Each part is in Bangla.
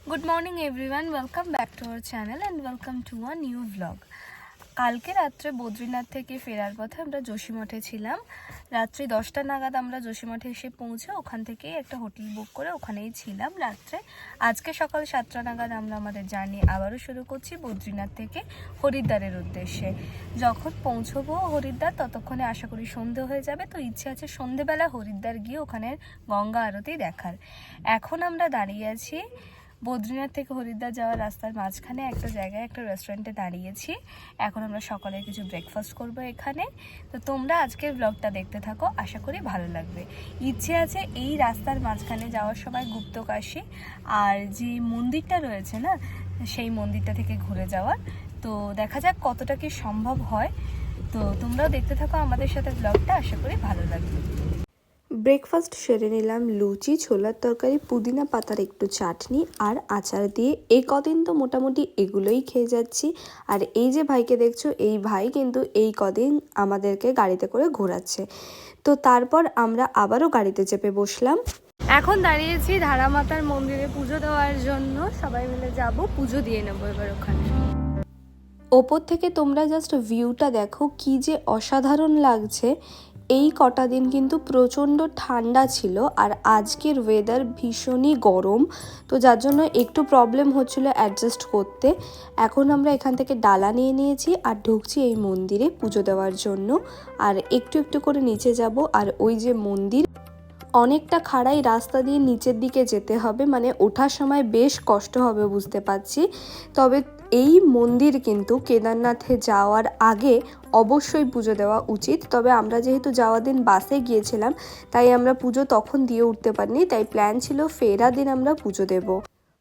Good morning everyone, welcome back to our channel and welcome to a new blog. কালকে রাত্রে বদ্রীনাথ থেকে ফেরার পথে আমরা যোশীমঠে ছিলাম। রাত্রি 10টা নাগাদ আমরা যোশীমঠে এসে পৌঁছে ওখান থেকেই একটা হোটেল বুক করে ওখানেই ছিলাম রাত্রে। আজকে সকাল 7টা নাগাদ আমরা আমাদের জার্নি আবারও শুরু করছি বদ্রীনাথ থেকে হরিদ্বারের উদ্দেশ্যে। যখন পৌঁছবো হরিদ্বার ততক্ষণে আশা করি সন্ধে হয়ে যাবে, তো ইচ্ছে আছে সন্ধেবেলা হরিদ্বার গিয়ে ওখানের গঙ্গা আরতি দেখার। এখন আমরা দাঁড়িয়ে আছি বদ্রীনাথ থেকে হরিদ্বার যাওয়ার রাস্তার মাঝখানে একটা জায়গায়, একটা রেস্টুরেন্টে দাঁড়িয়েছি। এখন আমরা সকালে কিছু ব্রেকফাস্ট করব এখানে। তো তোমরা আজকের ব্লগটা দেখতে থাকো, আশা করি ভালো লাগবে। ইচ্ছে আছে এই রাস্তার মাঝখানে যাওয়ার সময় গুপ্তকাশী আর যে মন্দিরটা রয়েছে না, সেই মন্দিরটা থেকে ঘুরে যাওয়ার। তো দেখা যাক কতটা কি সম্ভব হয়। তো তোমরাও দেখতে থাকো আমাদের সাথে ব্লগটা, আশা করি ভালো লাগবে। ব্রেকফাস্ট সেরে নিলাম লুচি, ছোলার তরকারি, পুদিনা পাতার একটু চাটনি আর আচার দিয়ে। এই কদিন তো মোটামুটি এগুলোই খেয়ে যাচ্ছি। আর এই যে ভাইকে দেখছো, এই ভাই কিন্তু এই কদিন আমাদেরকে গাড়িতে করে ঘোরাচ্ছে। তো তারপর আমরা আবারও গাড়িতে চেপে বসলাম। এখন দাঁড়িয়েছি ধারামাতার মন্দিরে পুজো দেওয়ার জন্য। সবাই মিলে যাব, পুজো দিয়ে নেবো এবার ওখানে। ওপর থেকে তোমরা জাস্ট ভিউটা দেখো, কি যে অসাধারণ লাগছে। এই কটা দিন কিন্তু প্রচণ্ড ঠান্ডা ছিল আর আজকের ওয়েদার ভীষণই গরম, তো যার জন্য একটু প্রবলেম হচ্ছিল অ্যাডজাস্ট করতে। এখন আমরা এখান থেকে ডালা নিয়ে নিয়েছি আর ঢুকছি এই মন্দিরে পুজো দেওয়ার জন্য। আর একটু একটু করে নিচে যাব। আর ওই যে মন্দির, অনেকটা খাড়াই রাস্তা দিয়ে নিচের দিকে যেতে হবে, মানে ওঠার সময় বেশ কষ্ট হবে বুঝতে পারছি। তবে এই মন্দির কিন্তু কেদারনাথে যাওয়ার আগে অবশ্যই পুজো দেওয়া উচিত। তবে আমরা যেহেতু যাওয়ার দিন বাসে গিয়েছিলাম, তাই আমরা পুজো তখন দিয়ে উঠতে পারিনি, তাই প্ল্যান ছিল ফেরা দিন আমরা পুজো দেব।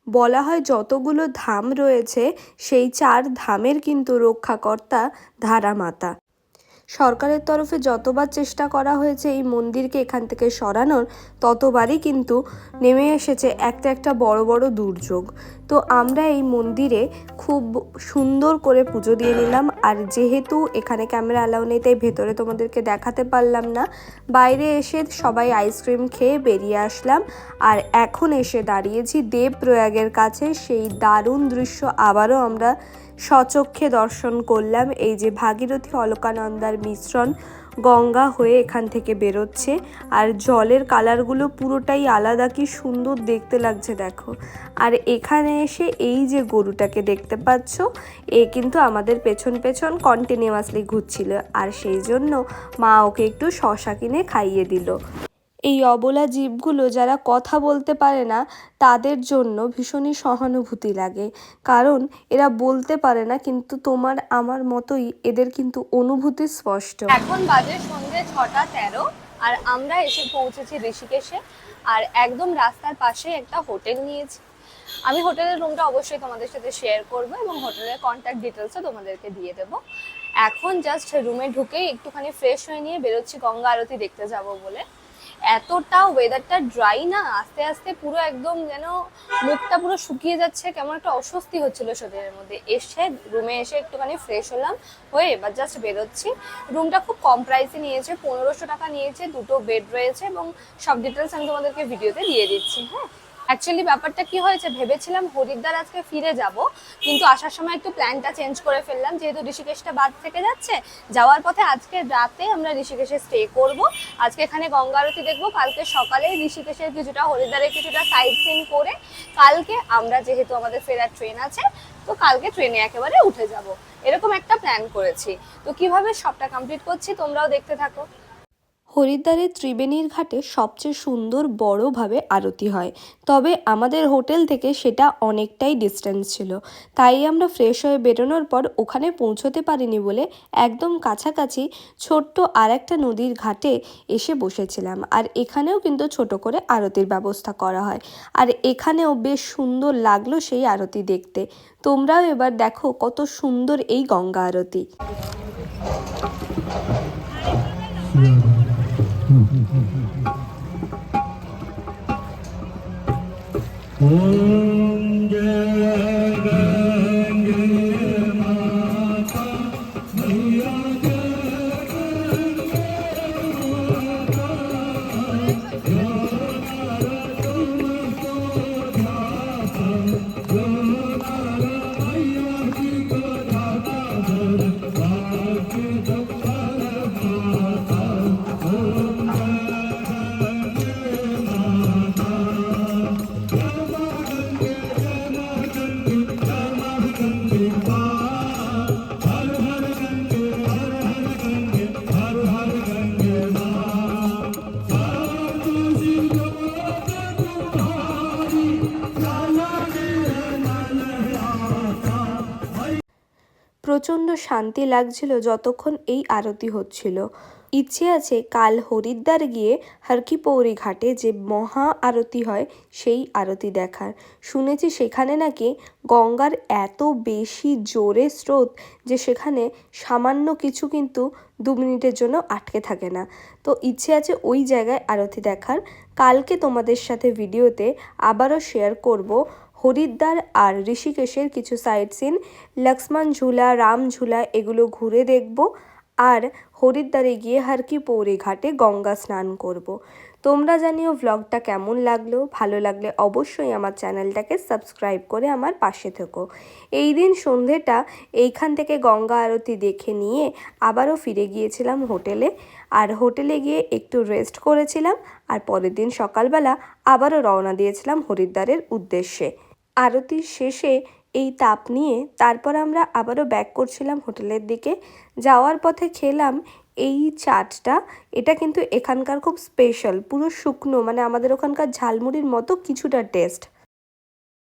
বলা হয় যতগুলো ধাম রয়েছে সেই 4 ধামের কিন্তু রক্ষাকর্তা ধারামাতা। সরকারের তরফে যতবার চেষ্টা করা হয়েছে এই মন্দিরকে এখান থেকে সরানোর, ততবারই কিন্তু নেমে এসেছে একটা বড় বড় দুর্যোগ। তো আমরা এই মন্দিরে খুব সুন্দর করে পুজো দিয়ে নিলাম। আর যেহেতু এখানে ক্যামেরা অ্যালাউ নেই, তাই ভেতরে তোমাদেরকে দেখাতে পারলাম না। বাইরে এসে সবাই আইসক্রিম খেয়ে বেরিয়ে আসলাম। আর এখন এসে দাঁড়িয়েছি দেবপ্রয়াগের কাছে। সেই দারুণ দৃশ্য আবারও আমরা স্বচক্ষে দর্শন করলাম। এই যে ভাগীরথী অলকানন্দার মিশ্রণ গঙ্গা হয়ে এখান থেকে বেরোচ্ছে। আর জলের কালারগুলো পুরোটাই আলাদা, কি সুন্দর দেখতে লাগছে দেখো। আর এখানে এসে এই যে গরুটাকে দেখতে পাচ্ছ, এ কিন্তু আমাদের পেছন পেছন কন্টিনিউয়াসলি ঘুরছিল। আর সেই জন্য মা ওকে একটু শশা কিনে খাইয়ে দিল। এই অবলা জীবগুলো যারা কথা বলতে পারে না, তাদের জন্য ভীষণই সহানুভূতি লাগে, কারণ এরা বলতে পারে না, কিন্তু তোমার আমার মতোই এদের কিন্তু অনুভূতি স্পষ্ট। এখন বাজে সন্ধ্যে 6:13 আর আমরা এসে পৌঁছেছি ঋষিকেশে। আর একদম রাস্তার পাশে একটা হোটেল নিয়েছি। আমি হোটেলের রুমটা অবশ্যই তোমাদের সাথে শেয়ার করব এবং হোটেলের কন্ট্যাক্ট ডিটেলসও তোমাদেরকে দিয়ে দেবো। এখন জাস্ট রুমে ঢুকেই একটুখানি ফ্রেশ হয়ে নিয়ে বেরোচ্ছি গঙ্গা আরতি দেখতে যাব বলে। এতটা ওয়েদারটা ড্রাই না, আস্তে আস্তে পুরো একদম যেন মুখটা পুরো শুকিয়ে যাচ্ছে, কেমন একটা অস্বস্তি হচ্ছিল শরীরের মধ্যে। রুমে এসে একটুখানি ফ্রেশ হলাম, হয়ে এবার জাস্ট বেরোচ্ছি। রুমটা খুব কম প্রাইসে নিয়েছে, 1500 টাকা নিয়েছে, 2টো বেড রয়েছে এবং সব ডিটেলস আমি তোমাদেরকে ভিডিওতে দিয়ে দিচ্ছি। হ্যাঁ, অ্যাকচুয়ালি ব্যাপারটা কি হয়েছে, ভেবেছিলাম হরিদ্বার আজকে ফিরে যাব, কিন্তু আসার সময় একটু প্ল্যানটা চেঞ্জ করে ফেললাম। যেহেতু ঋষিকেশটা বাদ থেকে যাচ্ছে, যাওয়ার পথে আজকে রাতে আমরা ঋষিকেশে স্টে করব। আজকে এখানে গঙ্গা আরতি দেখবো, কালকে সকালে ঋষিকেশের কিছুটা, হরিদ্বারের কিছুটা সাইট সিন করে কালকে আমরা, যেহেতু আমাদের ফেরার ট্রেন আছে, তো কালকে ট্রেনে একেবারে উঠে যাব, এরকম একটা প্ল্যান করেছি। তো কিভাবে সবটা কমপ্লিট করছি তোমরাও দেখতে থাকো। হরিদ্বারের ত্রিবেণীর ঘাটে সবচেয়ে সুন্দর বড়ভাবে আরতি হয়, তবে আমাদের হোটেল থেকে সেটা অনেকটাই ডিস্টেন্স ছিল, তাই আমরা ফ্রেশ হয়ে বেরোনোর পর ওখানে পৌঁছতে পারিনি বলে একদম কাছাকাছি ছোট্ট আর একটা নদীর ঘাটে এসে বসেছিলাম। আর এখানেও কিন্তু ছোট করে আরতির ব্যবস্থা করা হয়, আর এখানেও বেশ সুন্দর লাগলো সেই আরতি দেখতে। তোমরাও এবার দেখো কত সুন্দর এই গঙ্গা আরতি। Om Jai Gange Mata Maiya Jai প্রচণ্ড শান্তি লাগছিল যতক্ষণ এই আরতি হচ্ছিল। ইচ্ছে আছে কাল হরিদ্বার গিয়ে হর কি পৌরি ঘাটে যে মহা আরতি হয় সেই আরতি দেখার। শুনেছি সেখানে নাকি গঙ্গার এত বেশি জোরে স্রোত যে সেখানে সামান্য কিছু কিন্তু 2 মিনিটের জন্য আটকে থাকে না। তো ইচ্ছে আছে ওই জায়গায় আরতি দেখার। কালকে তোমাদের সাথে ভিডিওতে আবারও শেয়ার করব হরিদ্বার আর ঋষিকেশের কিছু সাইট সিন, লক্ষ্মণ ঝুলা, রাম ঝুলা এগুলো ঘুরে দেখব আর হরিদ্বারে গিয়ে হর কি পৌরি ঘাটে গঙ্গা স্নান করব। তোমরা জানিও ভ্লগটা কেমন লাগলো, ভালো লাগলে অবশ্যই আমার চ্যানেলটাকে সাবস্ক্রাইব করে আমার পাশে থেকো। এই দিন সন্ধেটা এইখান থেকে গঙ্গা আরতি দেখে নিয়ে আবারও ফিরে গিয়েছিলাম হোটেলে, আর হোটেলে গিয়ে একটু রেস্ট করেছিলাম আর পরের দিন সকালবেলা আবারও রওনা দিয়েছিলাম হরিদ্বারের উদ্দেশ্যে। আরতির শেষে এই তাপ নিয়ে তারপর আমরা আবারও ব্যাক করছিলাম হোটেলের দিকে। যাওয়ার পথে খেলাম এই চাটটা। এটা কিন্তু এখানকার খুব স্পেশাল, পুরো শুকনো, মানে আমাদের ওখানকার ঝালমুড়ির মতো কিছুটা টেস্ট।